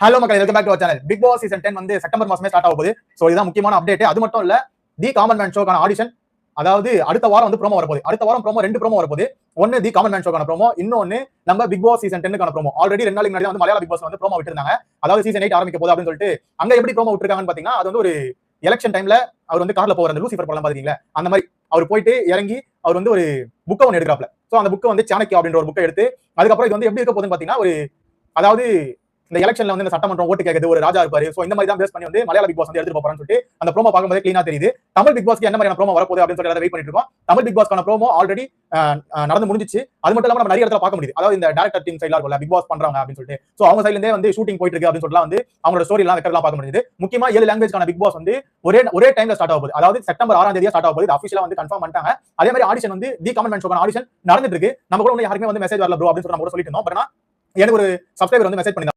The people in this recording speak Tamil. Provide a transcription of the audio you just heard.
ஹலோ மக்களே, welcome back to our channel. Bigg Boss season 10 வந்து செப்டம்பர் மாசமே ஸ்டார்ட் ஆக போகுது. சோ இதுதான் முக்கியமான அப்டேட். அது மட்டும் இல்ல, தி காமன் மேன் ஷோக்கான ஆடிஷன், அதாவது அடுத்த வாரம் வந்து ப்ரோமோ வரப்போகுது. அடுத்த வாரம் ப்ரோமோ 2 ப்ரோமோ வரப்போகுது. ஒன்னு தி காமன் மேன் ஷோக்கான ப்ரோமோ, இன்னொன்னு நம்ம பிக் பாஸ் சீசன் 10க்கான ப்ரோமோ. ஆல்ரெடி 2 நாளைக்கு முன்னாடி வந்து மலையாள பிக் பாஸ் வந்து ப்ரோமோ விட்டுருந்தாங்க. அதாவது சீசன் 8 ஆரம்பிக்க போகுது அப்படின்னு சொல்லிட்டு அங்க எப்படி ப்ரோமோ விட்டுருக்காங்கன்னு பாத்தீங்கன்னா, அது வந்து ஒரு எலெக்ஷன் டைம்ல அவர் வந்து கார்ல போற அந்த லூசிஃபர் படம் பாத்தீங்களா, அந்த மாதிரி அவர் போயிட்டு இறங்கி அவர் வந்து ஒரு புக்கை ஒன்று எடுக்கிறாப்ல. சோ அந்த புக்கை வந்து சாணக்கியா அப்படின்ற ஒரு புக்கை எடுத்து, அதுக்கப்புறம் இது வந்து எப்படி இருக்க போகுதுன்னு பாத்தீங்கன்னா, ஒரு அதாவது இந்த எலெக்ஷன்ல வந்து இந்த சட்டமன்றம் ஓட்டு கேட்குது, ஒரு ராஜா இருப்பாரு. சோ இந்த மாதிரி தான் பேஸ் பண்ணி வந்து மலையாள பிக் பாஸ் வந்து எடுத்துட்டு போறான்னு சொல்லிட்டு அந்த ப்ரோமோ பார்க்கும்போது கிளீனா தெரியுது. தமிழ் பிக் பாஸ்க்கு என்ன மாதிரியான ப்ரோமோ வரப்போகுது அப்படின்னு சொல்லி வெயிட் பண்ணிட்டு இருக்கோம். தமிழ் பிக் பாஸ்க்கான ப்ரோமோ ஆல்ரெடி நடந்து முடிஞ்சிச்சு. அது மட்டும் இல்லாம நம்ம நிறைய இடத்துல பார்க்க முடியுது. அதாவது இந்த டைரக்டர் டீம் சைடுல இருக்கும்ல, பிக் பாஸ் பண்றாங்க அப்படின்னு சொல்லிட்டு, சோ அவங்க சைடுல இருந்தே வந்து ஷூட்டிங் போயிட்டு இருக்கு அப்படின்னு சொல்லலாம் வந்து அவங்களோட ஸ்டோரி எல்லாம் வைக்கிறதெல்லாம் பார்க்க முடியுது. முக்கியமா 7 லாங்குவேஜ்க்கான பிக் பாஸ் வந்து ஒரே டைம்ல ஸ்டார்ட் ஆக போகுது. அதாவது செப்டம்பர் 6ஆம் தேதியா ஸ்டார்ட் ஆக போகுது. அபிஷியலா வந்து கன்ஃபார்ம் பண்ணிட்டாங்க. அதே மாதிரி ஆடிஷன் வந்து தி காமன் மேன் ஷோக்கான ஆடிஷன் நடந்துட்டு இருக்கு. நம்ம கூட யாருமே வந்து மெசேஜ் வரல ப்ரோ அப்படின்னு சொல்லி நம்ம கூட சொல்லிட்டு இருந்தோம். பட் எனக்கு ஒரு சப்ஸ்கிரைபர் வந்து மெசேஜ் பண்ணி